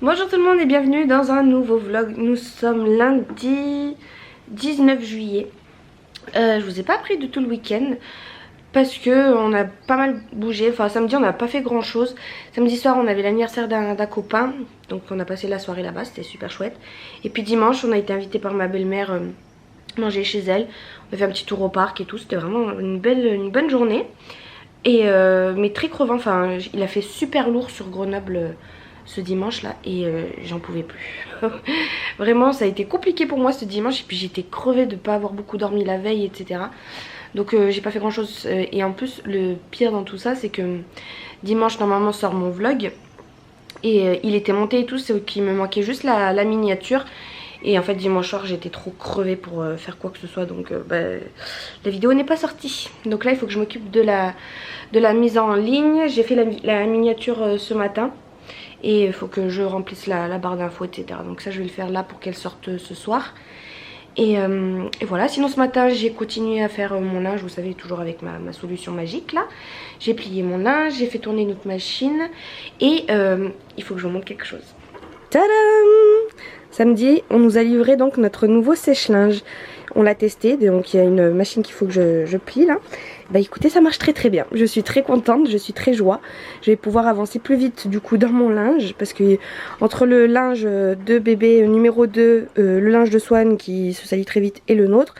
Bonjour tout le monde et bienvenue dans un nouveau vlog. Nous sommes lundi 19 juillet. Je vous ai pas pris de tout le week-end parce que on a pas mal bougé. Enfin samedi on n'a pas fait grand chose. Samedi soir on avait l'anniversaire d'un copain, donc on a passé la soirée là-bas, c'était super chouette. Et puis dimanche on a été invité par ma belle-mère manger chez elle. On a fait un petit tour au parc et tout, c'était vraiment une bonne journée. Et mais très crevant, enfin il a fait super lourd sur Grenoble ce dimanche là et j'en pouvais plus. Vraiment ça a été compliqué pour moi ce dimanche et puis j'étais crevée de pas avoir beaucoup dormi la veille, etc. Donc j'ai pas fait grand chose et en plus le pire dans tout ça c'est que dimanche normalement sort mon vlog et il était monté et tout, c'est qu'il me manquait juste la miniature. Et en fait dimanche soir j'étais trop crevée pour faire quoi que ce soit, donc la vidéo n'est pas sortie. Donc là il faut que je m'occupe de la mise en ligne. J'ai fait la miniature ce matin. Et il faut que je remplisse la barre d'infos, etc. Donc ça je vais le faire là pour qu'elle sorte ce soir. Et voilà, sinon ce matin j'ai continué à faire mon linge, vous savez, toujours avec ma solution magique là. J'ai plié mon linge, j'ai fait tourner notre machine. Et il faut que je vous montre quelque chose. Tadam! Samedi, on nous a livré donc notre nouveau sèche-linge. On l'a testé, donc il y a une machine qu'il faut que je plie là. Bah écoutez, ça marche très bien. Je suis très contente, je suis très joie. Je vais pouvoir avancer plus vite du coup dans mon linge. Parce que entre le linge de bébé numéro 2, le linge de Swan qui se salit très vite et le nôtre,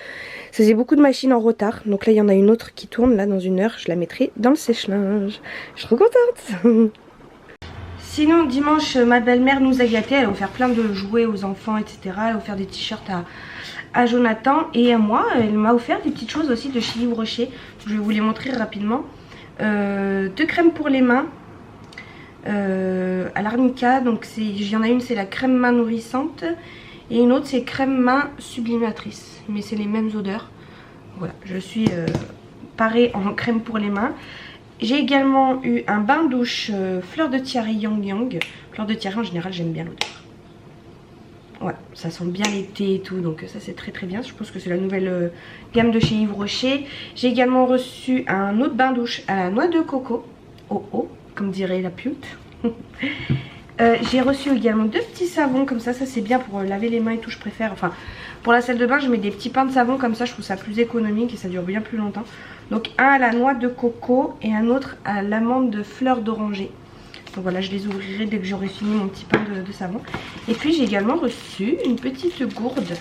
ça faisait beaucoup de machines en retard. Donc là il y en a une autre qui tourne là dans une heure. Je la mettrai dans le sèche-linge. Je suis trop contente. Sinon dimanche ma belle-mère nous a gâtés. Elle a offert plein de jouets aux enfants, etc. Elle a offert des t-shirts à Jonathan et à moi. Elle m'a offert des petites choses aussi de chez Yves Rocher. Je vais vous les montrer rapidement. 2 crèmes pour les mains à l'Arnica. Donc il y en a une, c'est la crème main nourrissante et une autre c'est crème main sublimatrice, mais c'est les mêmes odeurs. Voilà, je suis parée en crème pour les mains. J'ai également eu un bain douche fleur de tiare Yang Yang. Fleur de tiare en général j'aime bien l'odeur. Ouais, ça sent bien l'été et tout, donc ça c'est très bien. Je pense que c'est la nouvelle gamme de chez Yves Rocher. J'ai également reçu un autre bain douche à la noix de coco. Oh oh, comme dirait la pute. J'ai reçu également 2 petits savons comme ça c'est bien pour laver les mains et tout, je préfère. Enfin, pour la salle de bain je mets des petits pains de savon comme ça, je trouve ça plus économique et ça dure bien plus longtemps. Donc un à la noix de coco et un autre à l'amande de fleur d'oranger. Donc voilà, je les ouvrirai dès que j'aurai fini mon petit pain de savon. Et puis j'ai également reçu une petite gourde.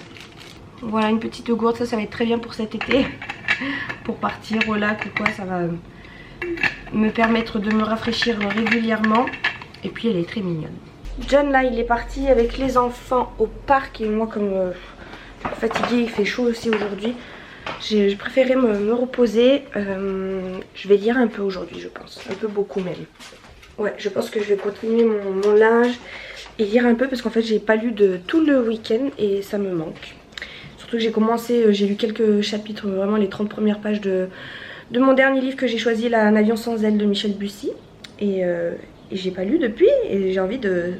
Voilà, une petite gourde, ça va être très bien pour cet été. Pour partir au lac ou quoi, ça va me permettre de me rafraîchir régulièrement. Et puis elle est très mignonne. John là, il est parti avec les enfants au parc. Et moi comme fatiguée, il fait chaud aussi aujourd'hui. J'ai préféré me reposer. Je vais lire un peu aujourd'hui je pense. Un peu beaucoup même. Ouais, je pense que je vais continuer mon linge et lire un peu parce qu'en fait j'ai pas lu de tout le week-end et ça me manque. Surtout que j'ai commencé, j'ai lu quelques chapitres, vraiment les 30 premières pages de mon dernier livre que j'ai choisi, là, Un avion sans ailes de Michel Bussy. Et j'ai pas lu depuis et j'ai envie de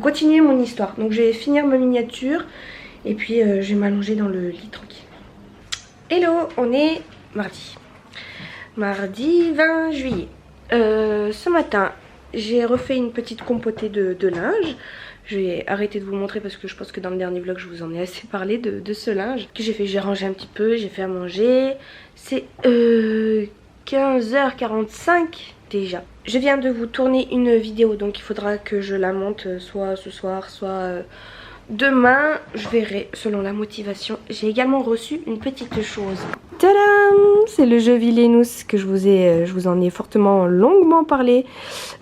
continuer mon histoire. Donc je vais finir ma miniature et puis je vais m'allonger dans le lit tranquille. Hello, on est mardi. Mardi 20 juillet. Ce matin j'ai refait une petite compotée de linge. Je vais arrêter de vous montrer parce que je pense que dans le dernier vlog je vous en ai assez parlé de ce linge. Que j'ai fait, j'ai rangé un petit peu, j'ai fait à manger. C'est 15h45 déjà. Je viens de vous tourner une vidéo donc il faudra que je la monte soit ce soir soit demain. Je verrai selon la motivation. J'ai également reçu une petite chose. Tadam! C'est le jeu Villainous que je vous en ai fortement longuement parlé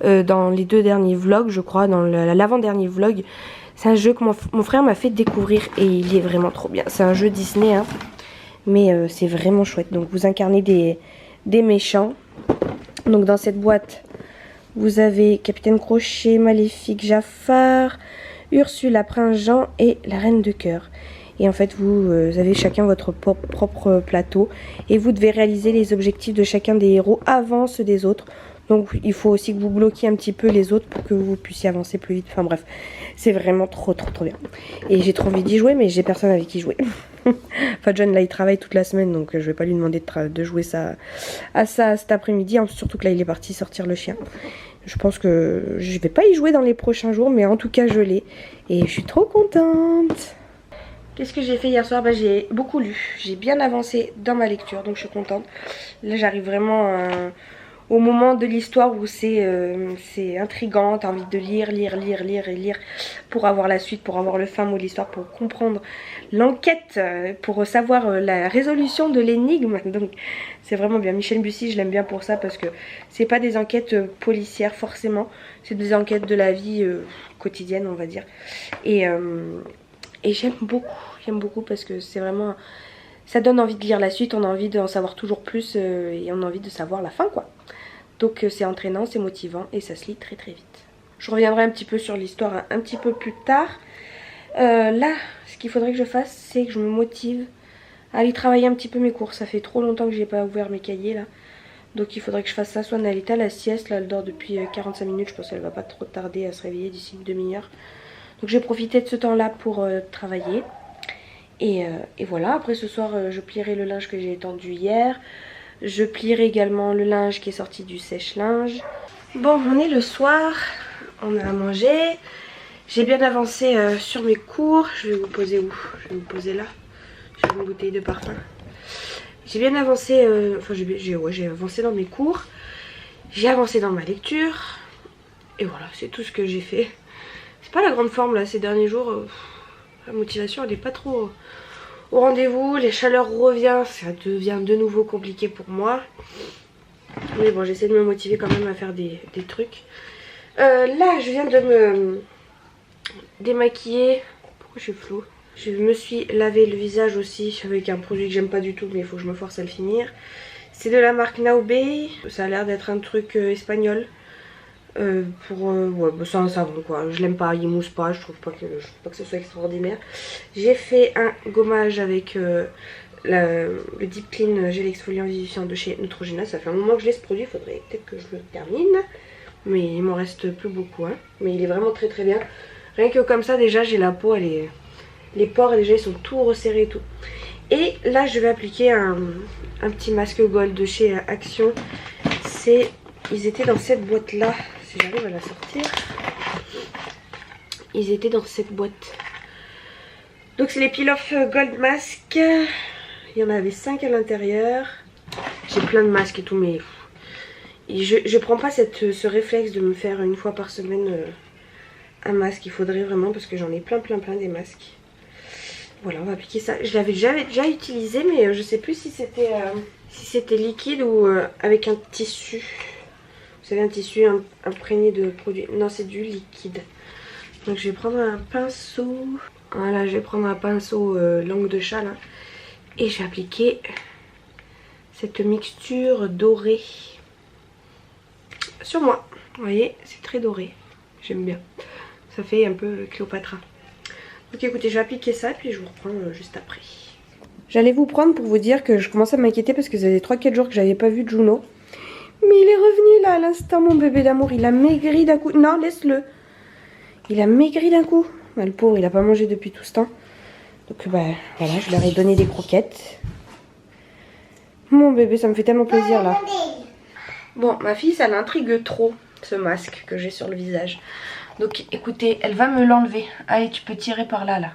dans les 2 derniers vlogs, je crois, dans l'avant-dernier vlog. C'est un jeu que mon frère m'a fait découvrir et il est vraiment trop bien. C'est un jeu Disney, hein, mais c'est vraiment chouette. Donc vous incarnez des méchants. Donc dans cette boîte, vous avez Capitaine Crochet, Maléfique, Jafar, Ursula, Prince Jean et la Reine de Cœur. Et en fait vous avez chacun votre propre plateau et vous devez réaliser les objectifs de chacun des héros avant ceux des autres. Donc il faut aussi que vous bloquiez un petit peu les autres pour que vous puissiez avancer plus vite. Enfin bref, c'est vraiment trop bien. Et j'ai trop envie d'y jouer mais j'ai personne avec qui jouer. Enfin John là il travaille toute la semaine donc je vais pas lui demander de jouer ça à ça cet après-midi. Surtout que là il est parti sortir le chien. Je pense que je vais pas y jouer dans les prochains jours, mais en tout cas je l'ai. Et je suis trop contente. Qu'est-ce que j'ai fait hier soir? J'ai beaucoup lu. J'ai bien avancé dans ma lecture, donc je suis contente. Là j'arrive vraiment au moment de l'histoire où c'est intriguant. T'as envie de lire et lire pour avoir la suite, pour avoir le fin mot de l'histoire, pour comprendre l'enquête, pour savoir la résolution de l'énigme. Donc c'est vraiment bien. Michel Bussy, je l'aime bien pour ça parce que c'est pas des enquêtes policières forcément, c'est des enquêtes de la vie quotidienne, on va dire. Et j'aime beaucoup parce que c'est vraiment, ça donne envie de lire la suite, on a envie d'en savoir toujours plus et on a envie de savoir la fin quoi. Donc c'est entraînant, c'est motivant et ça se lit très très vite. Je reviendrai un petit peu sur l'histoire un petit peu plus tard. Là, ce qu'il faudrait que je fasse, c'est que je me motive à aller travailler un petit peu mes cours. Ça fait trop longtemps que j'ai pas ouvert mes cahiers là. Donc il faudrait que je fasse ça. Soit Nalita, la sieste, là elle dort depuis 45 minutes. Je pense qu'elle va pas trop tarder à se réveiller d'ici une demi-heure. Donc je vais profiter de ce temps là pour travailler. Et voilà, après ce soir je plierai le linge que j'ai étendu hier. Je plierai également le linge qui est sorti du sèche-linge. Bon, on est le soir, on a à manger. J'ai bien avancé sur mes cours. Je vais vous poser où? Je vais vous poser là. J'ai une bouteille de parfum. J'ai bien avancé, j'ai avancé dans mes cours. J'ai avancé dans ma lecture. Et voilà, c'est tout ce que j'ai fait. C'est pas la grande forme là ces derniers jours. La motivation elle est pas trop au rendez-vous. Les chaleurs reviennent, ça devient de nouveau compliqué pour moi. Mais bon, j'essaie de me motiver quand même à faire des trucs. Là, je viens de me démaquiller. Pourquoi je suis floue? Je me suis lavé le visage aussi avec un produit que j'aime pas du tout, mais il faut que je me force à le finir. C'est de la marque Naobé. Ça a l'air d'être un truc espagnol. Ouais, bah c'est un savon quoi, je l'aime pas, il mousse pas, je trouve pas que ce soit extraordinaire. J'ai fait un gommage avec le Deep Clean gel exfoliant vivifiant de chez Neutrogena. Ça fait un moment que je l'ai ce produit, il faudrait peut-être que je le termine, mais il m'en reste plus beaucoup hein. Mais il est vraiment très très bien. Rien que comme ça déjà j'ai la peau, les pores déjà ils sont tout resserrés et tout. Et là je vais appliquer un petit masque gold de chez Action. Ils étaient dans cette boîte là. Si j'arrive à la sortir, ils étaient dans cette boîte. Donc c'est les Peel Off Gold Mask. Il y en avait 5 à l'intérieur. J'ai plein de masques et tout, mais je prends pas ce réflexe de me faire une fois par semaine un masque. Il faudrait vraiment parce que j'en ai plein des masques. Voilà, on va appliquer ça. Je l'avais déjà utilisé, mais je sais plus si c'était liquide ou avec un tissu. Vous savez, un tissu imprégné de produit. Non, c'est du liquide. Donc je vais prendre un pinceau. Voilà, je vais prendre un pinceau langue de chat là. Et je vais appliquer cette mixture dorée sur moi. Vous voyez, c'est très doré. J'aime bien. Ça fait un peu Cléopâtre. Donc écoutez, je vais appliquer ça et puis je vous reprends juste après. J'allais vous prendre pour vous dire que je commence à m'inquiéter parce que ça faisait 3-4 jours que j'avais pas vu Juno. Mais il est revenu là à l'instant, mon bébé d'amour. Il a maigri d'un coup. Non, laisse-le. Il a maigri d'un coup. Bah, le pauvre, il a pas mangé depuis tout ce temps. Donc bah voilà, je leur ai donné des croquettes. Mon bébé, ça me fait tellement plaisir là. Bon, ma fille, ça l'intrigue trop, ce masque que j'ai sur le visage. Donc écoutez, elle va me l'enlever. Allez, tu peux tirer par là, là.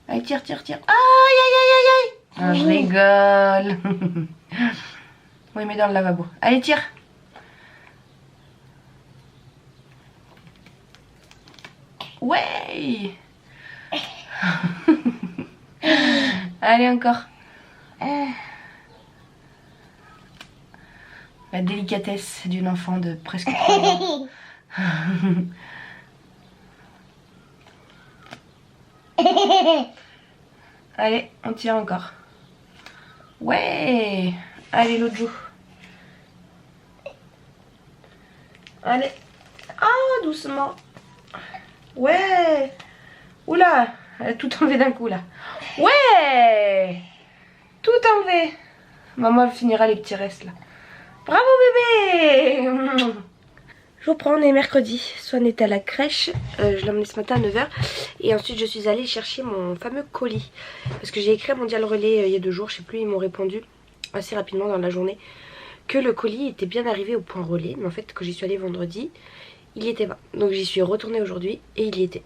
Allez, tire. Aïe. Ah, je rigole. Oui, mais dans le lavabo. Allez, tire. Ouais. Allez, encore. La délicatesse d'une enfant de presque 3 ans. Allez, on tire encore. Ouais. Allez, l'autre joue. Allez. Ah, doucement. Ouais. Oula, elle a tout enlevé d'un coup là. Ouais. Tout enlevé. Maman elle finira les petits restes là. Bravo bébé. Je vous reprends, on est mercredi. Swan est à la crèche. Je l'ai emmené ce matin à 9 h. Et ensuite je suis allée chercher mon fameux colis. Parce que j'ai écrit à Mondial Relais il y a 2 jours, je sais plus, ils m'ont répondu assez rapidement dans la journée que le colis était bien arrivé au point relais. Mais en fait quand j'y suis allée vendredi, il y était pas. Donc j'y suis retournée aujourd'hui et il y était.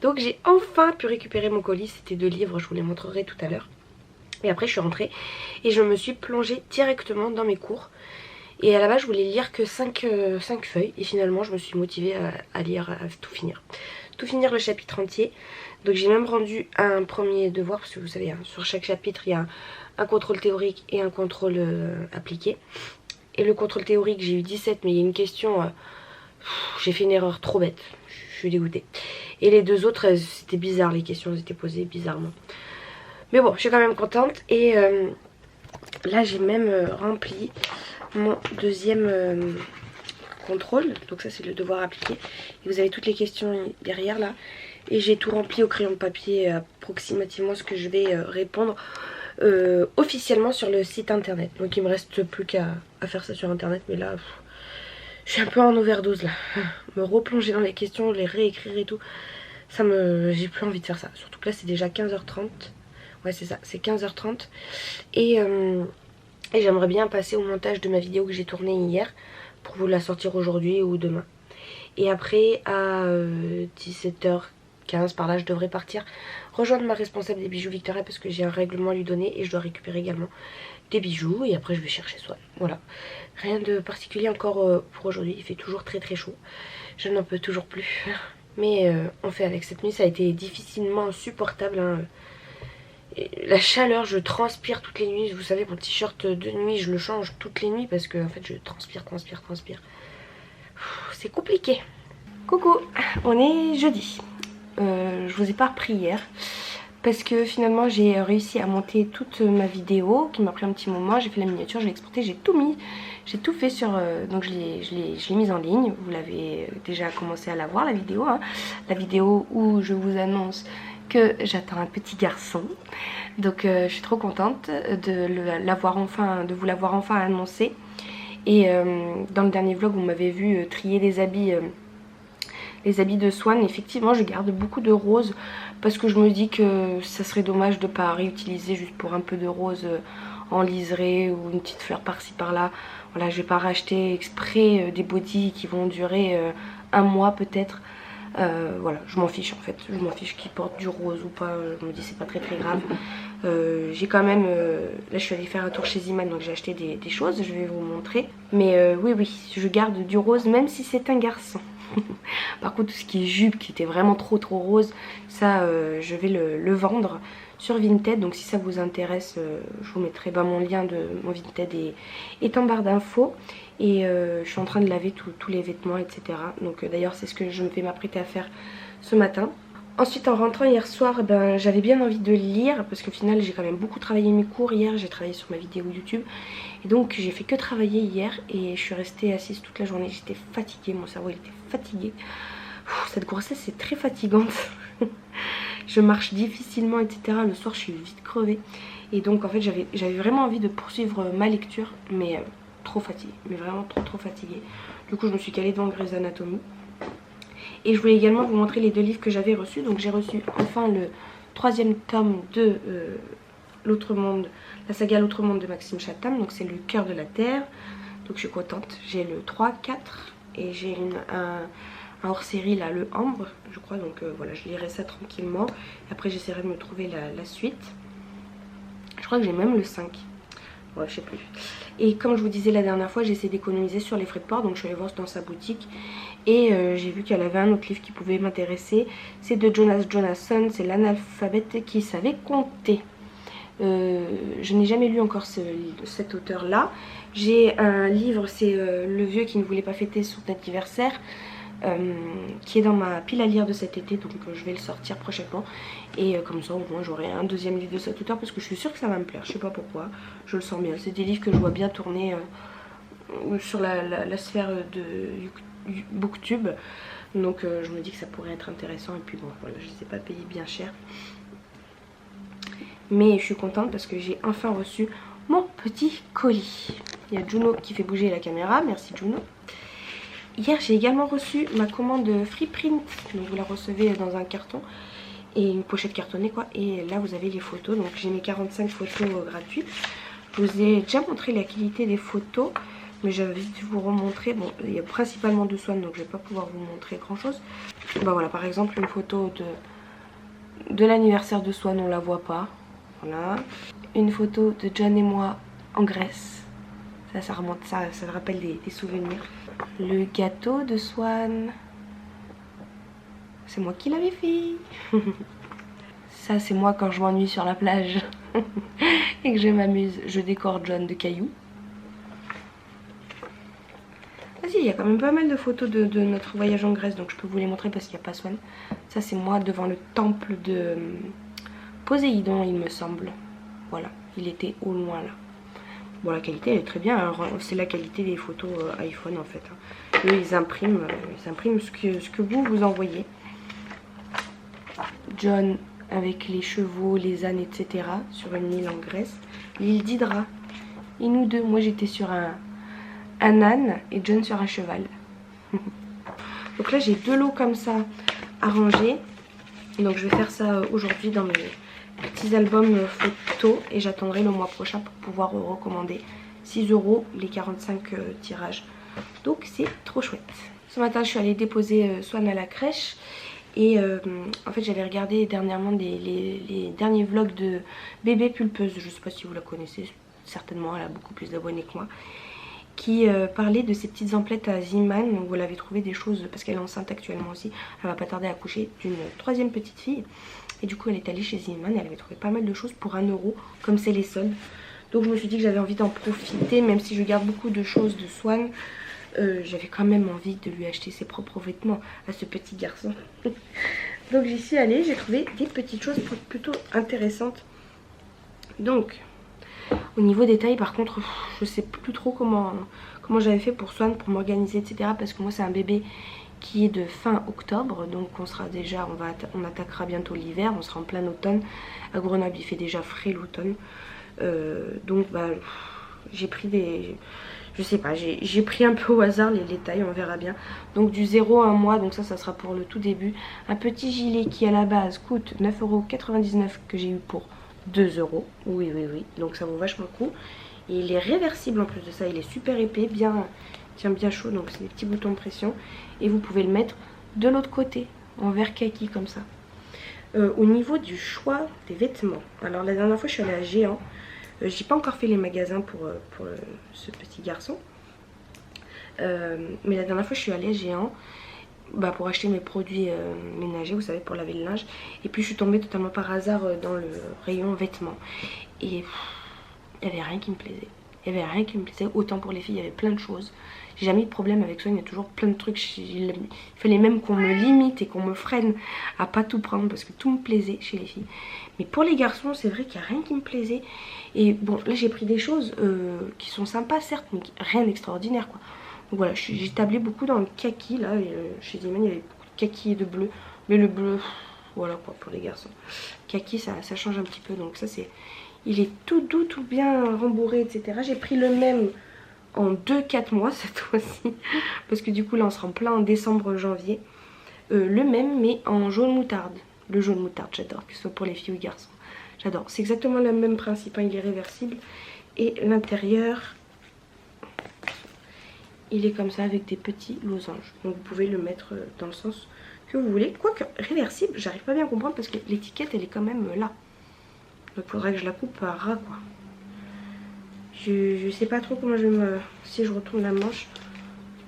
Donc j'ai enfin pu récupérer mon colis. C'était 2 livres, je vous les montrerai tout à l'heure. Et après je suis rentrée et je me suis plongée directement dans mes cours. Et à la base je voulais lire que 5 feuilles. Et finalement je me suis motivée à lire, à tout finir. Tout finir le chapitre entier. Donc j'ai même rendu un premier devoir. Parce que vous savez, hein, sur chaque chapitre il y a un contrôle théorique et un contrôle appliqué. Et le contrôle théorique j'ai eu 17, mais il y a une question... j'ai fait une erreur trop bête. Je suis dégoûtée. Et les 2 autres, c'était bizarre, les questions étaient posées bizarrement. Mais bon, je suis quand même contente. Et là, j'ai même rempli mon deuxième contrôle. Donc ça, c'est le devoir appliqué. Et vous avez toutes les questions derrière là. Et j'ai tout rempli au crayon de papier, approximativement ce que je vais répondre officiellement sur le site internet. Donc il me reste plus qu'à faire ça sur internet. Mais là... je suis un peu en overdose là. Me replonger dans les questions, les réécrire et tout. J'ai plus envie de faire ça. Surtout que là c'est déjà 15h30. Ouais c'est ça, c'est 15h30. Et j'aimerais bien passer au montage de ma vidéo que j'ai tournée hier. Pour vous la sortir aujourd'hui ou demain. Et après à 17h15 par là je devrais partir. Rejoindre ma responsable des bijoux Victoria. Parce que j'ai un règlement à lui donner. Et je dois récupérer également des bijoux. Et après je vais chercher Swan. Voilà. Rien de particulier encore pour aujourd'hui. Il fait toujours très très chaud. Je n'en peux toujours plus. Mais on fait avec. Cette nuit ça a été difficilement supportable hein. La chaleur, je transpire toutes les nuits. Vous savez mon t-shirt de nuit je le change toutes les nuits. Parce que en fait je transpire. C'est compliqué. Coucou, on est jeudi. Je vous ai pas repris hier. Parce que finalement j'ai réussi à monter toute ma vidéo. Qui m'a pris un petit moment. J'ai fait la miniature, je l'ai exportée, j'ai tout mis. J'ai tout fait sur... donc je l'ai mise en ligne. Vous l'avez déjà commencé à la voir la vidéo. Hein. La vidéo où je vous annonce que j'attends un petit garçon. Donc je suis trop contente de vous l'avoir enfin annoncé. Et dans le dernier vlog vous m'avez vu trier les habits de Swan. Effectivement je garde beaucoup de roses. Parce que je me dis que ça serait dommage de ne pas réutiliser juste pour un peu de rose en liseré ou une petite fleur par-ci par-là. Voilà, je vais pas racheter exprès des bodys qui vont durer 1 mois peut-être. Voilà, je m'en fiche en fait. Je m'en fiche qu'ils portent du rose ou pas. Je me dis c'est pas très très grave. J'ai quand même... là je suis allée faire un tour chez Iman donc j'ai acheté des choses. Je vais vous montrer. Mais oui, je garde du rose même si c'est un garçon. Par contre tout ce qui est jupe qui était vraiment trop rose, ça je vais le vendre sur Vinted. Donc si ça vous intéresse je vous mettrai mon lien de mon Vinted est en barre d'infos. Et je suis en train de laver tous les vêtements etc. Donc d'ailleurs c'est ce que je me vais m'apprêter à faire ce matin. Ensuite en rentrant hier soir j'avais bien envie de lire. Parce qu'au final j'ai quand même beaucoup travaillé mes cours hier. J'ai travaillé sur ma vidéo YouTube. Et donc j'ai fait que travailler hier. Et je suis restée assise toute la journée. J'étais fatiguée, mon cerveau il était fatigué. Cette grossesse c'est très fatigante. Je marche difficilement etc. Le soir je suis vite crevée. Et donc en fait j'avais vraiment envie de poursuivre ma lecture. Mais trop fatiguée, mais vraiment trop fatiguée. Du coup je me suis calée devant Grey's Anatomy. Et je voulais également vous montrer les 2 livres que j'avais reçus. Donc j'ai reçu enfin le 3e tome de L'Autre Monde, la saga L'Autre Monde de Maxime Chatham. Donc c'est Le Cœur de la Terre. Donc je suis contente. J'ai le 3, 4 et j'ai un hors-série là, le Ambre je crois. Donc voilà, je lirai ça tranquillement. Et après j'essaierai de me trouver la suite. Je crois que j'ai même le 5. Ouais, je sais plus. Et comme je vous disais la dernière fois, j'essaie d'économiser sur les frais de port. Donc je suis allée voir dans sa boutique. Et j'ai vu qu'elle avait un autre livre qui pouvait m'intéresser. C'est de Jonas Jonasson. C'est L'Analphabète qui savait compter. Je n'ai jamais lu encore cet auteur là. J'ai un livre, c'est Le vieux qui ne voulait pas fêter son anniversaire. Qui est dans ma pile à lire de cet été. Donc je vais le sortir prochainement. Et comme ça au moins j'aurai un 2e livre de cet auteur. Parce que je suis sûre que ça va me plaire. Je sais pas pourquoi, je le sens bien. C'est des livres que je vois bien tourner sur la sphère de Booktube. Donc je me dis que ça pourrait être intéressant. Et puis bon voilà, je ne les ai pas payés bien cher. Mais je suis contente parce que j'ai enfin reçu mon petit colis. Il y a Juno qui fait bouger la caméra. Merci Juno. Hier j'ai également reçu ma commande Freeprint. Donc vous la recevez dans un carton. Et une pochette cartonnée quoi. Et là vous avez les photos. Donc j'ai mes 45 photos gratuites. Je vous ai déjà montré la qualité des photos, mais j'avais envie de vous remontrer. Bon, il y a principalement de Swan, donc je vais pas pouvoir vous montrer grand chose. Bah voilà, par exemple une photo de l'anniversaire de Swan, on la voit pas. Voilà. Une photo de John et moi en Grèce. Ça remonte, ça me rappelle des souvenirs. Le gâteau de Swan, c'est moi qui l'avais fait. Ça c'est moi quand je m'ennuie sur la plage et que je m'amuse. Je décore John de cailloux. Ah si, il y a quand même pas mal de photos de notre voyage en Grèce, donc je peux vous les montrer parce qu'il n'y a pas Swan. Ça c'est moi devant le temple de Poséidon, il me semble. Voilà, il était au loin là. Bon, la qualité elle est très bien, c'est la qualité des photos iPhone en fait. Eux ils impriment ce que vous envoyez. John avec les chevaux, les ânes, etc. sur une île en Grèce. L'île d'Hydra. Et nous deux, moi j'étais sur un âne et John sur un cheval. Donc là j'ai 2 lots comme ça à ranger. Donc je vais faire ça aujourd'hui dans mes petits albums photos et j'attendrai le mois prochain pour pouvoir recommander 6 € les 45 tirages. Donc c'est trop chouette. Ce matin je suis allée déposer Swan à la crèche et en fait j'avais regardé dernièrement les derniers vlogs de Bébé Pulpeuse. Je sais pas si vous la connaissez, certainement elle a beaucoup plus d'abonnés que moi. Qui parlait de ces petites emplettes à Zeeman. Donc vous l'avez trouvé des choses parce qu'elle est enceinte actuellement aussi. Elle va pas tarder à accoucher d'une 3e petite fille. Et du coup elle est allée chez Zeeman et elle avait trouvé pas mal de choses pour 1 € comme c'est les soldes. Donc je me suis dit que j'avais envie d'en profiter, même si je garde beaucoup de choses de Swan. J'avais quand même envie de lui acheter ses propres vêtements à ce petit garçon. Donc j'y suis allée, j'ai trouvé des petites choses plutôt intéressantes. Donc au niveau des tailles par contre je sais plus trop comment j'avais fait pour Swan, pour m'organiser, etc. Parce que moi c'est un bébé qui est de fin octobre, donc on sera déjà, on attaquera bientôt l'hiver, on sera en plein automne. À Grenoble il fait déjà frais l'automne, donc bah j'ai pris je sais pas, j'ai pris un peu au hasard les tailles, on verra bien. Donc du 0 à 1 mois, donc ça sera pour le tout début. Un petit gilet qui à la base coûte 9,99 € que j'ai eu pour 2 €. Oui, donc ça vaut vachement le coup. Et il est réversible en plus de ça, il est super épais, tient bien chaud, donc c'est des petits boutons de pression. Et vous pouvez le mettre de l'autre côté, en vert kaki comme ça. Au niveau du choix des vêtements, alors la dernière fois je suis allée à Géant. J'ai pas encore fait les magasins pour ce petit garçon. Mais la dernière fois je suis allée à Géant pour acheter mes produits ménagers, vous savez, pour laver le linge. Et puis je suis tombée totalement par hasard dans le rayon vêtements. Et il n'y avait rien qui me plaisait. Il n'y avait rien qui me plaisait. Autant pour les filles, il y avait plein de choses. J'ai jamais eu de problème avec ça, il y a toujours plein de trucs. Il fallait même qu'on me limite et qu'on me freine à pas tout prendre parce que tout me plaisait chez les filles. Mais pour les garçons, c'est vrai qu'il n'y a rien qui me plaisait. Et bon, là j'ai pris des choses qui sont sympas certes, mais rien d'extraordinaire quoi. Donc voilà, j'ai tablé beaucoup dans le kaki là. Chez Zeeman, il y avait beaucoup de kaki et de bleu. Mais le bleu, voilà quoi, pour les garçons. Kaki, ça change un petit peu, donc ça c'est... Il est tout doux, tout bien rembourré, etc. J'ai pris le même en 2-4 mois cette fois-ci. Parce que du coup là on sera en plein en décembre, janvier. Le même mais en jaune moutarde. Le jaune moutarde j'adore, que ce soit pour les filles ou les garçons. J'adore, c'est exactement le même principe, hein. Il est réversible. Et l'intérieur, il est comme ça avec des petits losanges. Donc vous pouvez le mettre dans le sens que vous voulez. Quoique réversible, j'arrive pas bien à comprendre parce que l'étiquette elle est quand même là. Donc il faudrait que je la coupe à ras quoi. Je sais pas trop comment je vais me... Si je retourne la manche.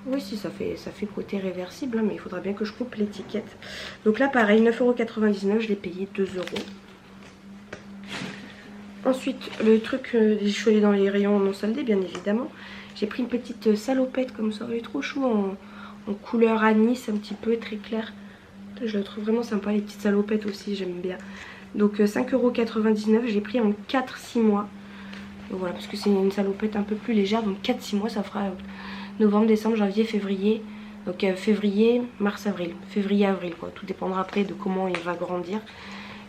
Oui si ça fait côté réversible hein, mais il faudra bien que je coupe l'étiquette. Donc là pareil 9,99 €, je l'ai payé 2 €. Ensuite le truc, je suis allée dans les rayons non soldés bien évidemment. J'ai pris une petite salopette comme ça, elle est trop chou en couleur anis un petit peu très clair. Je la trouve vraiment sympa, les petites salopettes aussi j'aime bien. Donc 5,99 €, j'ai pris en 4-6 mois. Donc voilà, parce que c'est une salopette un peu plus légère, donc 4-6 mois ça fera novembre, décembre, janvier, février. Donc février, mars, avril. Février-avril quoi, tout dépendra après de comment il va grandir.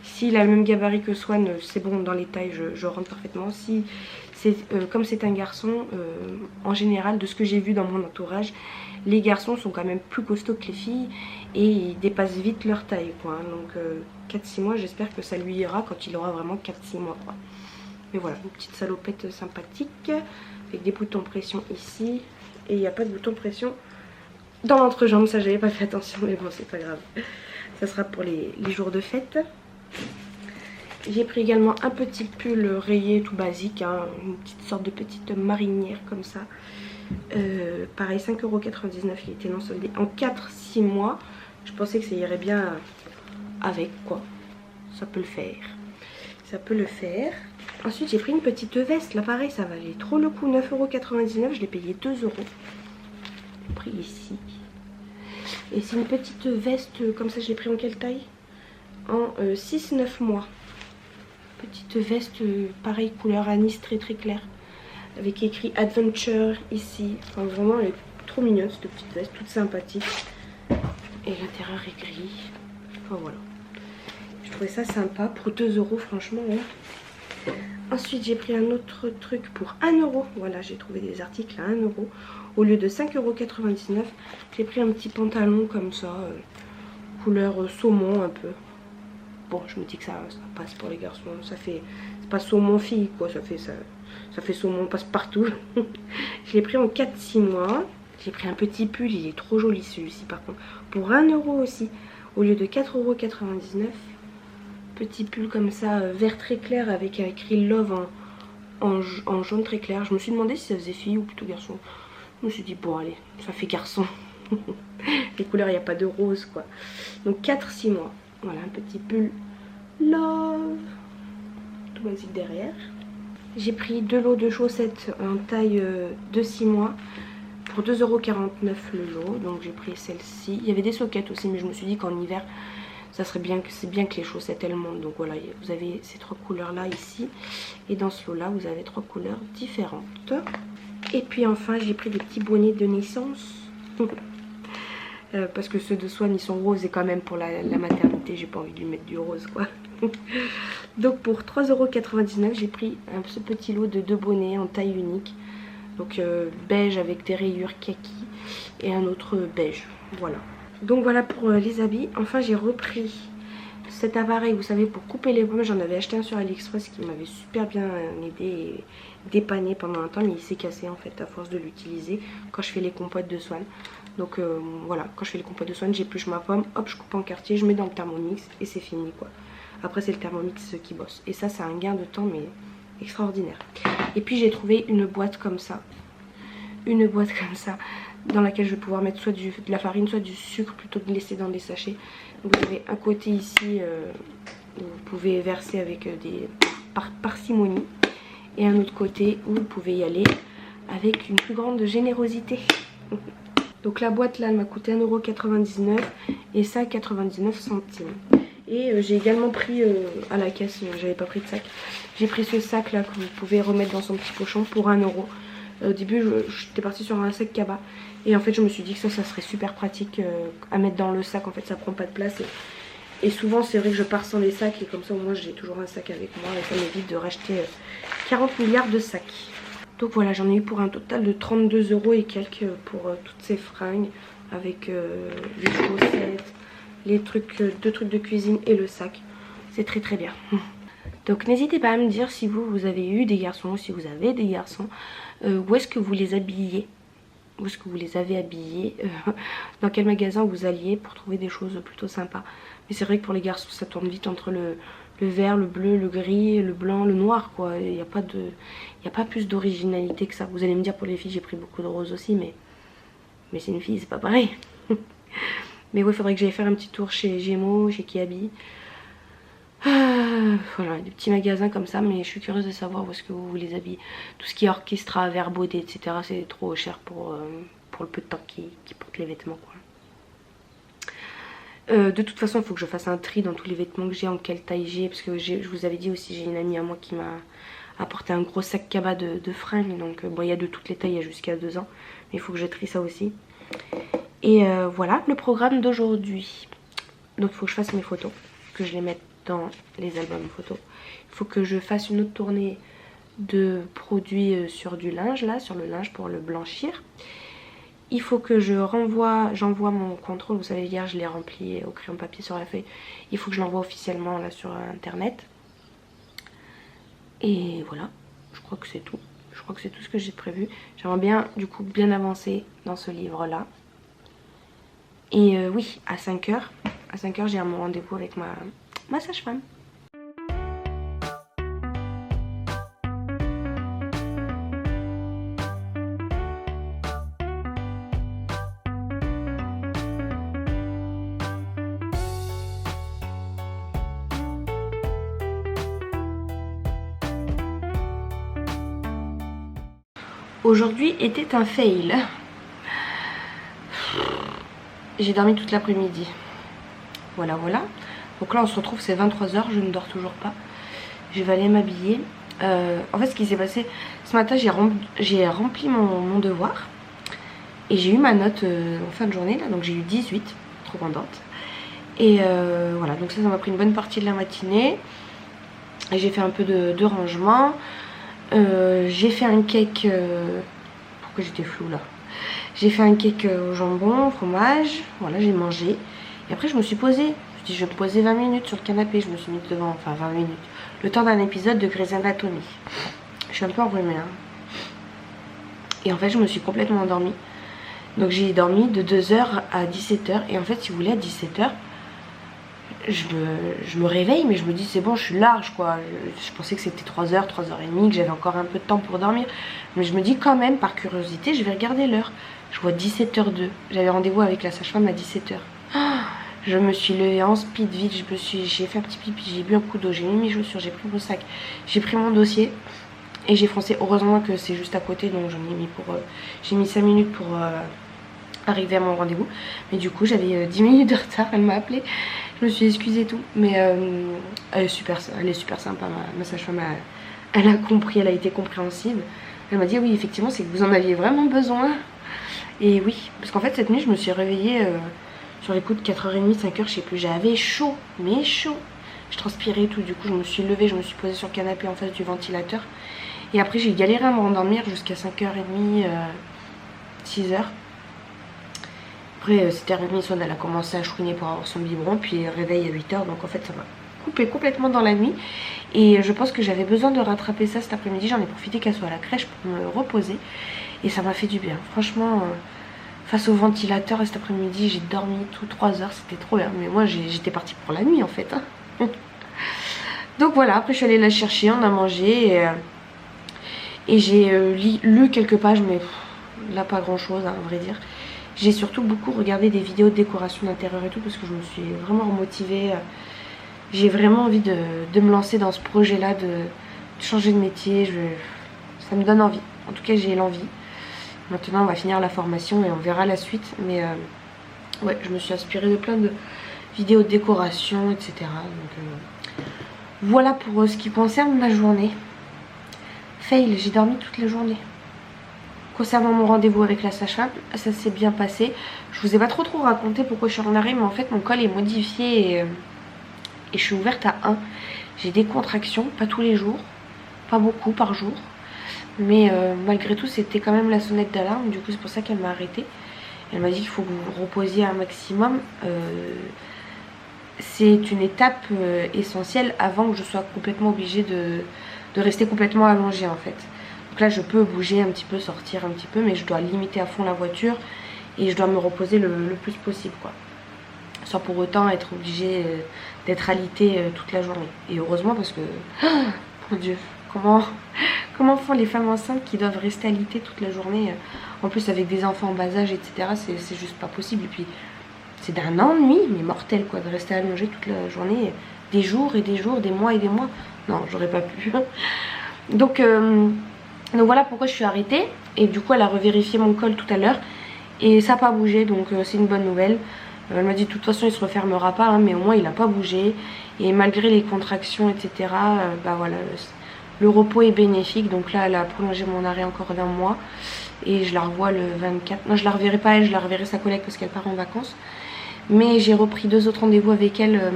S'il a le même gabarit que Swan, c'est bon, dans les tailles je rentre parfaitement. Si c'est comme c'est un garçon, en général de ce que j'ai vu dans mon entourage, les garçons sont quand même plus costauds que les filles et ils dépassent vite leur taille quoi. Donc 4-6 mois, j'espère que ça lui ira quand il aura vraiment 4-6 mois quoi. Mais voilà, une petite salopette sympathique avec des boutons pression ici. Et il n'y a pas de bouton pression dans l'entrejambe, ça j'avais pas fait attention, mais bon c'est pas grave. Ça sera pour les jours de fête. J'ai pris également un petit pull rayé tout basique, hein, une petite sorte de petite marinière comme ça. Pareil 5,99 €, il était non soldé en 4-6 mois. Je pensais que ça irait bien avec quoi. Ça peut le faire. Ça peut le faire. Ensuite j'ai pris une petite veste, là pareil ça valait trop le coup, 9,99 €, je l'ai payé 2 €. Pris ici. Et c'est une petite veste comme ça, je l'ai pris en quelle taille? En 6-9 mois. Petite veste pareil couleur anis très très claire. Avec écrit Adventure ici. Enfin vraiment elle est trop mignonne cette petite veste, toute sympathique. Et l'intérieur est gris. Enfin voilà. Je trouvais ça sympa pour 2 € franchement. Hein. Ensuite j'ai pris un autre truc pour 1 €. Voilà, j'ai trouvé des articles à 1 €. Au lieu de 5,99 €, j'ai pris un petit pantalon comme ça, couleur saumon un peu. Bon, je me dis que ça passe pour les garçons. Ça fait, c'est pas saumon fille quoi, ça fait saumon passe partout. Je l'ai pris en 4-6 mois. J'ai pris un petit pull, il est trop joli celui-ci par contre. Pour 1 € aussi, au lieu de 4,99 €. Petit pull comme ça, vert très clair avec écrit Love en jaune très clair. Je me suis demandé si ça faisait fille ou plutôt garçon. Je me suis dit bon allez, ça fait garçon. Les couleurs, il n'y a pas de rose quoi. Donc 4-6 mois. Voilà un petit pull Love. Tout basique derrière. J'ai pris 2 lots de chaussettes en taille de 6 mois. Pour 2,49 € le lot. Donc j'ai pris celle-ci. Il y avait des soquettes aussi mais je me suis dit qu'en hiver ça serait bien, c'est bien que les chaussettes elles montent. Donc voilà, vous avez ces 3 couleurs là ici. Et dans ce lot là vous avez 3 couleurs différentes. Et puis enfin j'ai pris des petits bonnets de naissance. Parce que ceux de Swan ils sont roses et quand même pour la maternité j'ai pas envie de lui mettre du rose quoi. Donc pour 3,99 € j'ai pris ce petit lot de 2 bonnets en taille unique. Donc beige avec des rayures kaki et un autre beige. Voilà. Donc voilà pour les habits. Enfin j'ai repris cet appareil, vous savez, pour couper les pommes. J'en avais acheté un sur AliExpress qui m'avait super bien aidé et dépanné pendant un temps. Mais il s'est cassé en fait à force de l'utiliser quand je fais les compotes de Swan. Donc voilà, quand je fais les compotes de Swan, j'épluche ma pomme, hop je coupe en quartier, je mets dans le Thermomix et c'est fini quoi. Après c'est le Thermomix qui bosse. Et ça c'est un gain de temps mais extraordinaire. Et puis j'ai trouvé une boîte comme ça. Une boîte comme ça dans laquelle je vais pouvoir mettre soit de la farine soit du sucre plutôt que de laisser dans des sachets. Donc vous avez un côté ici où vous pouvez verser avec des parcimonie et un autre côté où vous pouvez y aller avec une plus grande générosité. Donc la boîte là elle m'a coûté 1,99 € et ça 99 centimes. Et j'ai également pris à la caisse, j'avais pas pris de sac. J'ai pris ce sac là que vous pouvez remettre dans son petit pochon pour 1 €. Au début j'étais partie sur un sac cabas. Et en fait je me suis dit que ça serait super pratique à mettre dans le sac. En fait ça prend pas de place. Et souvent c'est vrai que je pars sans les sacs. Et comme ça au moins j'ai toujours un sac avec moi. Et ça m'évite de racheter 40 milliards de sacs. Donc voilà, j'en ai eu pour un total de 32 € et quelques pour toutes ces fringues. Avec les chaussettes, les trucs, 2 trucs de cuisine et le sac. C'est très très bien. Donc n'hésitez pas à me dire si vous avez eu des garçons ou si vous avez des garçons. Où est-ce que vous les habillez? Où est-ce que vous les avez habillés? Dans quel magasin vous alliez pour trouver des choses plutôt sympas? Mais c'est vrai que pour les garçons ça tourne vite entre le vert, le bleu, le gris, le blanc, le noir quoi. Il n'y a pas plus d'originalité que ça. Vous allez me dire pour les filles j'ai pris beaucoup de rose aussi mais c'est une fille, c'est pas pareil. Mais oui, il faudrait que j'aille faire un petit tour chez Gémeaux, chez Kiabi. Voilà, des petits magasins comme ça, mais je suis curieuse de savoir où est-ce que vous les habillez. Tout ce qui est orchestra, verre beauté, etc. c'est trop cher pour le peu de temps qui portent les vêtements quoi. De toute façon il faut que je fasse un tri dans tous les vêtements que j'ai, en quelle taille j'ai. Parce que je vous avais dit aussi, j'ai une amie à moi qui m'a apporté un gros sac cabas de fringues. Donc bon, il y a de toutes les tailles, il y a jusqu'à 2 ans. Mais il faut que je trie ça aussi. Et voilà le programme d'aujourd'hui. Donc il faut que je fasse mes photos, que je les mette dans les albums photos. Il faut que je fasse une autre tournée de produits sur du linge, là, sur le linge pour le blanchir. Il faut que j'envoie mon contrôle. Vous savez, hier je l'ai rempli au crayon papier sur la feuille. Il faut que je l'envoie officiellement là sur internet. Et voilà, je crois que c'est tout. Je crois que c'est tout ce que j'ai prévu. J'aimerais bien du coup bien avancer dans ce livre là. Et oui, à 5h. À 5h j'ai un rendez-vous avec ma sage-femme. Aujourd'hui était un fail. J'ai dormi toute l'après-midi. Voilà, voilà. Donc là on se retrouve, c'est 23h, je ne dors toujours pas. Je vais aller m'habiller. En fait ce qui s'est passé, ce matin j'ai rempli mon devoir. Et j'ai eu ma note en fin de journée là, donc j'ai eu 18, trop contente. Et voilà, donc ça m'a pris une bonne partie de la matinée. Et j'ai fait un peu de rangement. J'ai fait un cake. Pourquoi j'étais floue là? J'ai fait un cake au jambon, au fromage. Voilà, j'ai mangé. Et après, je me suis posée. Je me suis dit, je vais me poser 20 minutes sur le canapé. Je me suis mise devant, enfin 20 minutes. Le temps d'un épisode de Grey's Anatomy. Je suis un peu enrhumée. Hein. Et en fait, je me suis complètement endormie. Donc, j'ai dormi de 2h à 17h. Et en fait, si vous voulez, à 17h, je me réveille, mais je me dis c'est bon, je suis large quoi. Je pensais que c'était 3h, 3h30, que j'avais encore un peu de temps pour dormir. Mais je me dis quand même, par curiosité, je vais regarder l'heure. Je vois 17h02. J'avais rendez-vous avec la sage-femme à 17h. Je me suis levée en speed vite, j'ai fait un petit pipi, j'ai bu un coup d'eau, j'ai mis mes chaussures, j'ai pris mon sac, j'ai pris mon dossier et j'ai foncé. Heureusement que c'est juste à côté, donc j'ai mis 5 minutes pour arriver à mon rendez-vous. Mais du coup, j'avais 10 minutes de retard, elle m'a appelé. Je me suis excusée et tout, mais elle est super sympa, ma sage-femme, elle a compris, elle a été compréhensive. Elle m'a dit oui, effectivement, c'est que vous en aviez vraiment besoin. Et oui, parce qu'en fait, cette nuit, je me suis réveillée sur les coups de 4h30, 5h, je sais plus. J'avais chaud, mais chaud. Je transpirais et tout, du coup, je me suis levée, je me suis posée sur le canapé en face du ventilateur. Et après, j'ai galéré à me rendormir jusqu'à 5h30, 6h. Après, 7h30, Swan, elle a commencé à chouiner pour avoir son biberon, puis réveil à 8h, donc en fait, ça m'a coupé complètement dans la nuit. Et je pense que j'avais besoin de rattraper ça cet après-midi. J'en ai profité qu'elle soit à la crèche pour me reposer. Et ça m'a fait du bien. Franchement, face au ventilateur, cet après-midi, j'ai dormi tout 3 heures, c'était trop bien. Mais moi, j'étais partie pour la nuit, en fait. Hein. Donc voilà, après, je suis allée la chercher, on a mangé. Et j'ai lu quelques pages, mais là, pas grand-chose, hein, à vrai dire. J'ai surtout beaucoup regardé des vidéos de décoration d'intérieur et tout parce que je me suis vraiment remotivée. J'ai vraiment envie de me lancer dans ce projet-là, de changer de métier. Ça me donne envie. En tout cas, j'ai l'envie. Maintenant, on va finir la formation et on verra la suite. Mais ouais, je me suis inspirée de plein de vidéos de décoration, etc. Donc voilà pour ce qui concerne ma journée. Fail, j'ai dormi toute la journée. Concernant mon rendez-vous avec la sage-femme, ça s'est bien passé. Je vous ai pas trop raconté pourquoi je suis en arrêt, mais en fait mon col est modifié et je suis ouverte à 1. J'ai des contractions, pas tous les jours, pas beaucoup par jour. Mais malgré tout, c'était quand même la sonnette d'alarme. Du coup, c'est pour ça qu'elle m'a arrêtée. Elle m'a dit qu'il faut que vous vous reposiez un maximum. C'est une étape essentielle avant que je sois complètement obligée de rester complètement allongée en fait. Donc là je peux bouger un petit peu, sortir un petit peu, mais je dois limiter à fond la voiture et je dois me reposer le plus possible quoi. Sans pour autant être obligée d'être alitée toute la journée. Et heureusement parce que, oh, mon Dieu, comment font les femmes enceintes qui doivent rester alitées toute la journée, en plus avec des enfants en bas âge, etc. C'est juste pas possible. Et puis c'est d'un ennui, mais mortel quoi, de rester allongée toute la journée, des jours et des jours, des mois et des mois. Non, j'aurais pas pu. Donc voilà pourquoi je suis arrêtée. Et du coup elle a revérifié mon col tout à l'heure et ça n'a pas bougé, donc c'est une bonne nouvelle. Elle m'a dit de toute façon il se refermera pas, hein, mais au moins il n'a pas bougé. Et malgré les contractions, etc. Bah voilà, le repos est bénéfique. Donc là elle a prolongé mon arrêt encore d'1 mois. Et je la revois le 24. Non, je la reverrai pas elle, je la reverrai sa collègue parce qu'elle part en vacances. Mais j'ai repris 2 autres rendez-vous avec elle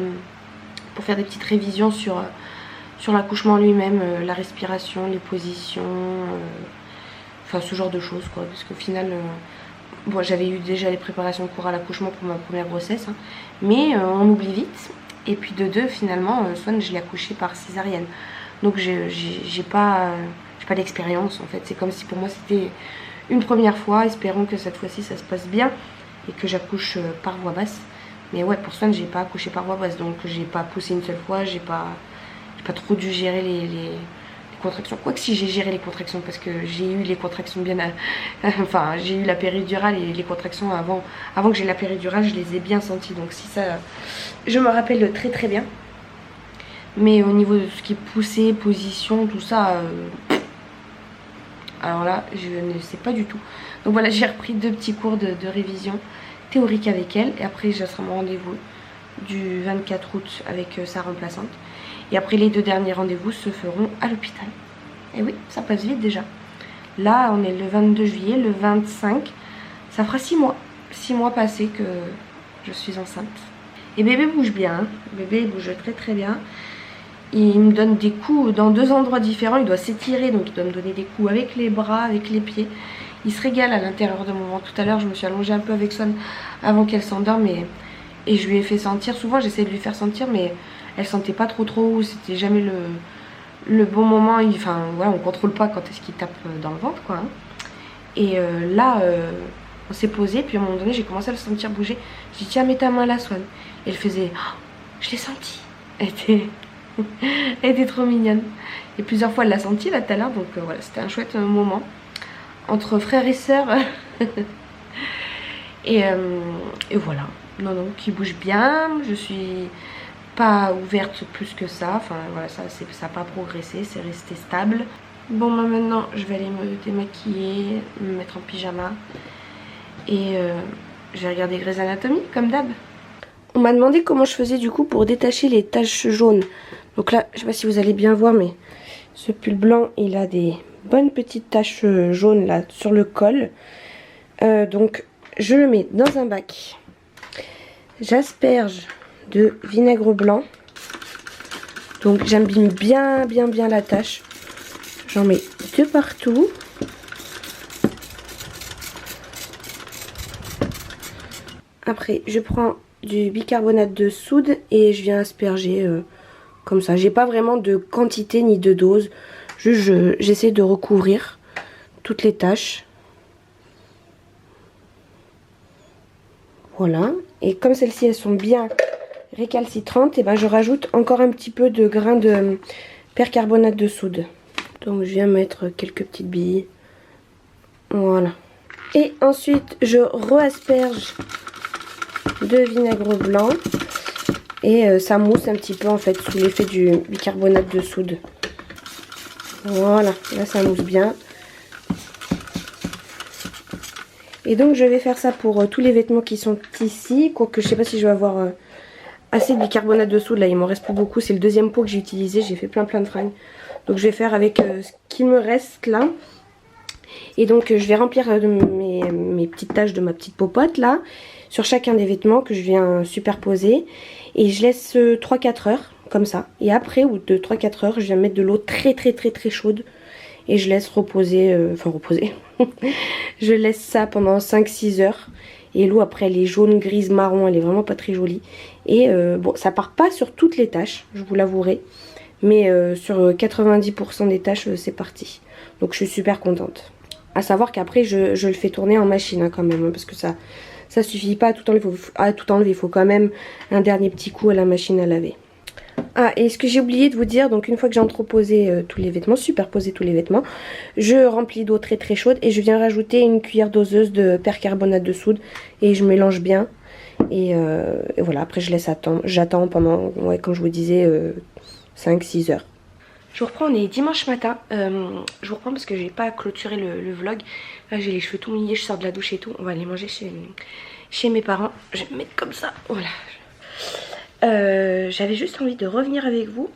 pour faire des petites révisions sur l'accouchement lui-même, la respiration, les positions, enfin ce genre de choses quoi. Parce qu'au final, bon, j'avais eu déjà les préparations de cours à l'accouchement pour ma première grossesse, hein, mais on oublie vite. Et puis de 2 finalement, Swan je l'ai accouché par césarienne. Donc j'ai pas d'expérience en fait. C'est comme si pour moi c'était une première fois. Espérons que cette fois-ci ça se passe bien et que j'accouche par voie basse. Mais ouais, pour Swan, j'ai pas accouché par voie basse, donc j'ai pas poussé une seule fois, j'ai pas trop dû gérer les contractions. Quoique si, j'ai géré les contractions parce que j'ai eu les contractions bien enfin, j'ai eu la péridurale et les contractions avant que j'ai la péridurale, je les ai bien senties. Donc si ça, je me rappelle très très bien. Mais au niveau de ce qui est poussé, position, tout ça, alors là, je ne sais pas du tout. Donc voilà, j'ai repris 2 petits cours de révision théorique avec elle. Et après, je serai mon rendez-vous du 24 août avec sa remplaçante. Et après, les 2 derniers rendez-vous se feront à l'hôpital. Et oui, ça passe vite déjà. Là, on est le 22 juillet, le 25. Ça fera 6 mois. 6 mois passés que je suis enceinte. Et bébé bouge bien. Hein. Bébé bouge très très bien. Il me donne des coups dans 2 endroits différents. Il doit s'étirer, donc il doit me donner des coups avec les bras, avec les pieds. Il se régale à l'intérieur de mon ventre. Tout à l'heure, je me suis allongée un peu avec Swan avant qu'elle s'endorme. Et je lui ai fait sentir. Souvent, j'essaie de lui faire sentir, mais elle sentait pas trop. C'était jamais le bon moment. Enfin, voilà, on contrôle pas quand est-ce qu'il tape dans le ventre, quoi. Hein. Et là, on s'est posé. Puis à un moment donné, j'ai commencé à le sentir bouger. J'ai dit, tiens, mets ta main là, Swan. Et elle faisait, oh, je l'ai senti. Elle était trop mignonne. Et plusieurs fois, elle l'a senti là tout à l'heure. Donc voilà, c'était un chouette moment entre frères et sœurs. et voilà. Non, qui bouge bien. Je suis pas ouverte plus que ça. Enfin voilà, ça n'a pas progressé. C'est resté stable. Bon, bah, maintenant, je vais aller me démaquiller, me mettre en pyjama. Et je vais regarder Grey's Anatomy, comme d'hab. On m'a demandé comment je faisais du coup pour détacher les taches jaunes. Donc là, je sais pas si vous allez bien voir, mais ce pull blanc, il a des bonnes petites taches jaunes là sur le col. Donc je le mets dans un bac. J'asperge de vinaigre blanc. Donc j'imbibe bien la tache. J'en mets 2 partout. Après, je prends du bicarbonate de soude et je viens asperger comme ça. J'ai pas vraiment de quantité ni de dose. J'essaie de recouvrir toutes les taches. Voilà. Et comme celles-ci, elles sont bien récalcitrantes, et ben je rajoute encore un petit peu de grains de percarbonate de soude. Donc je viens mettre quelques petites billes. Voilà. Et ensuite, je re-asperge de vinaigre blanc et ça mousse un petit peu en fait sous l'effet du bicarbonate de soude. Voilà, là ça mousse bien. Et donc je vais faire ça pour tous les vêtements qui sont ici, quoique je sais pas si je vais avoir assez de bicarbonate de soude. Là il m'en reste plus beaucoup, c'est le 2e pot que j'ai utilisé, j'ai fait plein de fringues. Donc je vais faire avec ce qu'il me reste là. Et donc je vais remplir mes petites taches de ma petite popote là sur chacun des vêtements que je viens superposer. Et je laisse 3-4 heures comme ça. Et après, au bout de 3-4 heures, je viens mettre de l'eau très chaude. Et je laisse reposer, je laisse ça pendant 5-6 heures. Et l'eau après elle est jaune, grise, marron, elle est vraiment pas très jolie. Et bon, ça part pas sur toutes les taches, je vous l'avouerai. Mais sur 90% des taches, c'est parti. Donc je suis super contente. À savoir qu'après je le fais tourner en machine hein, quand même. Hein, parce que ça suffit pas à tout enlever. Il faut quand même un dernier petit coup à la machine à laver. Ah, et ce que j'ai oublié de vous dire, donc une fois que j'ai entreposé tous les vêtements, superposé tous les vêtements, je remplis d'eau très chaude et je viens rajouter une cuillère doseuse de percarbonate de soude et je mélange bien. Et voilà, après je laisse attendre. J'attends pendant, ouais, comme je vous disais, 5-6 heures. Je vous reprends, on est dimanche matin. Je vous reprends parce que j'ai pas clôturé le vlog. Là j'ai les cheveux tout mouillés, je sors de la douche et tout. On va aller manger chez mes parents. Je vais me mettre comme ça, voilà. J'avais juste envie de revenir avec vous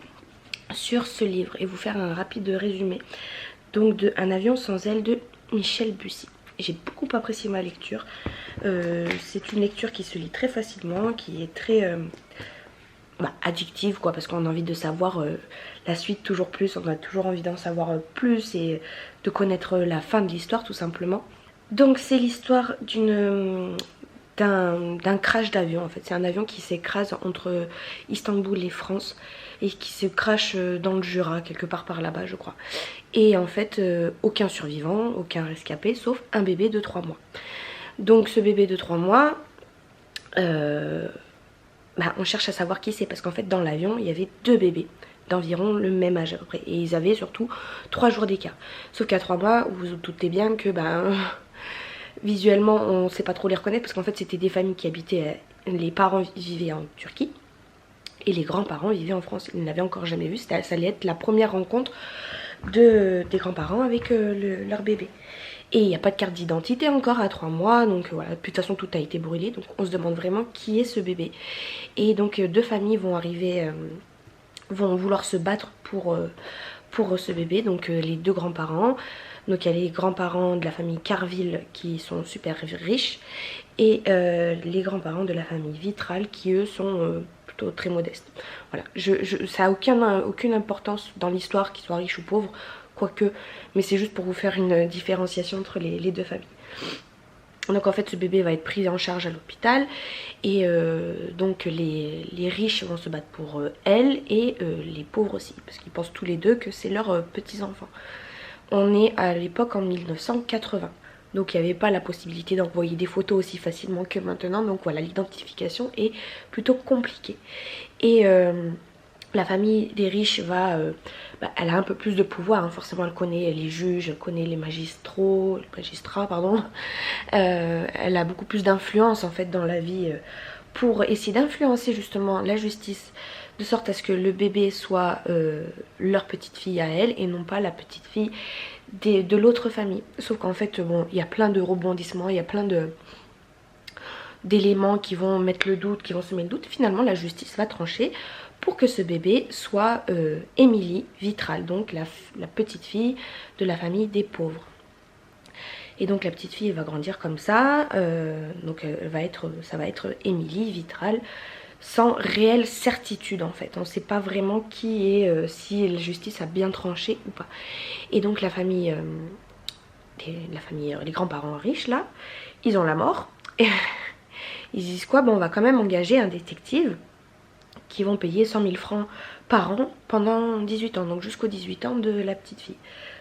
sur ce livre et vous faire un rapide résumé. Donc de Un avion sans aile de Michel Bussy. J'ai beaucoup apprécié ma lecture. C'est une lecture qui se lit très facilement, qui est très addictive quoi, parce qu'on a envie de savoir la suite toujours plus, on a toujours envie d'en savoir plus et de connaître la fin de l'histoire tout simplement. Donc c'est l'histoire d'un crash d'avion en fait. C'est un avion qui s'écrase entre Istanbul et France et qui se crache dans le Jura, quelque part par là-bas je crois. Et en fait aucun survivant, aucun rescapé sauf un bébé de 3 mois. Donc ce bébé de 3 mois, on cherche à savoir qui c'est parce qu'en fait dans l'avion il y avait 2 bébés d'environ le même âge à peu près. Et ils avaient surtout 3 jours d'écart. Sauf qu'à 3 mois, vous vous doutez bien que visuellement on ne sait pas trop les reconnaître parce qu'en fait c'était des familles qui habitaient, les parents vivaient en Turquie et les grands-parents vivaient en France. Ils n'avaient encore jamais vu, ça allait être la première rencontre des grands-parents avec leur bébé. Et il n'y a pas de carte d'identité encore à 3 mois, donc voilà, de toute façon tout a été brûlé, donc on se demande vraiment qui est ce bébé. Et donc 2 familles vont arriver, vont vouloir se battre pour ce bébé, donc les 2 grands-parents. Donc il y a les grands-parents de la famille Carville qui sont super riches et les grands-parents de la famille Vitral qui eux sont plutôt très modestes. Voilà, ça n'a aucune importance dans l'histoire qu'ils soient riches ou pauvres, quoique, mais c'est juste pour vous faire une différenciation entre les 2 familles. Donc en fait ce bébé va être pris en charge à l'hôpital et donc les riches vont se battre pour elle et les pauvres aussi parce qu'ils pensent tous les 2 que c'est leurs petits-enfants. On est à l'époque en 1980, donc il n'y avait pas la possibilité d'envoyer des photos aussi facilement que maintenant, donc voilà, l'identification est plutôt compliquée. Et la famille des riches elle a un peu plus de pouvoir, hein. Forcément elle connaît les juges, elle connaît les magistrats pardon. Elle a beaucoup plus d'influence en fait dans la vie pour essayer d'influencer justement la justice de sorte à ce que le bébé soit leur petite fille à elle et non pas la petite fille de l'autre famille. Sauf qu'en fait bon, il y a plein de rebondissements, il y a plein d'éléments qui vont mettre le doute, qui vont semer le doute. Finalement la justice va trancher pour que ce bébé soit Émilie Vitral, donc la petite fille de la famille des pauvres. Et donc la petite fille va grandir comme ça, donc ça va être Émilie Vitral, sans réelle certitude en fait. On ne sait pas vraiment qui est, si la justice a bien tranché ou pas. Et donc la famille, les grands-parents riches là, ils ont la mort. Et ils disent quoi? Bon, on va quand même engager un détective qui vont payer 100 000 francs par an pendant 18 ans, donc jusqu'aux 18 ans de la petite fille,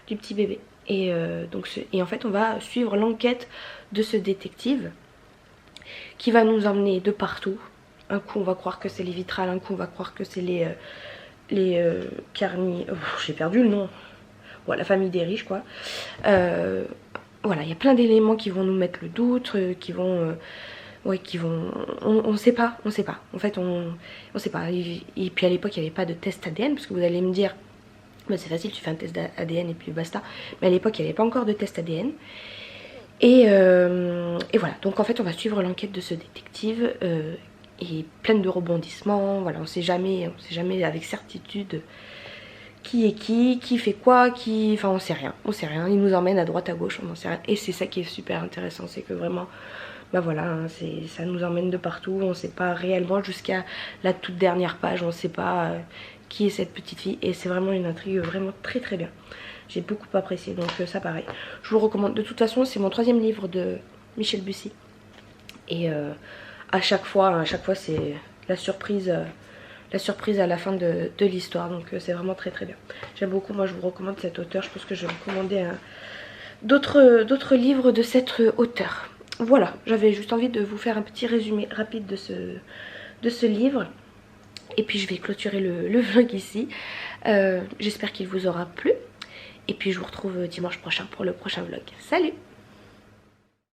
du petit bébé. Et en fait on va suivre l'enquête de ce détective qui va nous emmener de partout. Un coup on va croire que c'est les Vitral, un coup on va croire que c'est les Carni... Oh, j'ai perdu le nom. Voilà, la famille des riches quoi. Voilà, il y a plein d'éléments qui vont nous mettre le doute, qui vont... on sait pas. En fait on sait pas. Et puis à l'époque il n'y avait pas de test ADN, parce que vous allez me dire... c'est facile, tu fais un test ADN et puis basta. Mais à l'époque il n'y avait pas encore de test ADN. Et voilà, donc en fait on va suivre l'enquête de ce détective et pleine de rebondissements. Voilà, on sait jamais avec certitude qui est qui fait quoi, enfin on sait rien. Il nous emmène à droite à gauche, on n'en sait rien. Et c'est ça qui est super intéressant, c'est que vraiment, voilà, hein, ça nous emmène de partout. On sait pas réellement jusqu'à la toute dernière page, on sait pas qui est cette petite fille. Et c'est vraiment une intrigue vraiment très très bien. J'ai beaucoup apprécié, donc ça pareil. Je vous le recommande. De toute façon, c'est mon 3e livre de Michel Bussy. Et à chaque fois c'est la surprise à la fin de l'histoire. Donc c'est vraiment très très bien. J'aime beaucoup, moi je vous recommande cet auteur. Je pense que je vais me commander d'autres livres de cet auteur. Voilà, j'avais juste envie de vous faire un petit résumé rapide de ce livre. Et puis je vais clôturer le vlog ici. J'espère qu'il vous aura plu. Et puis je vous retrouve dimanche prochain pour le prochain vlog. Salut!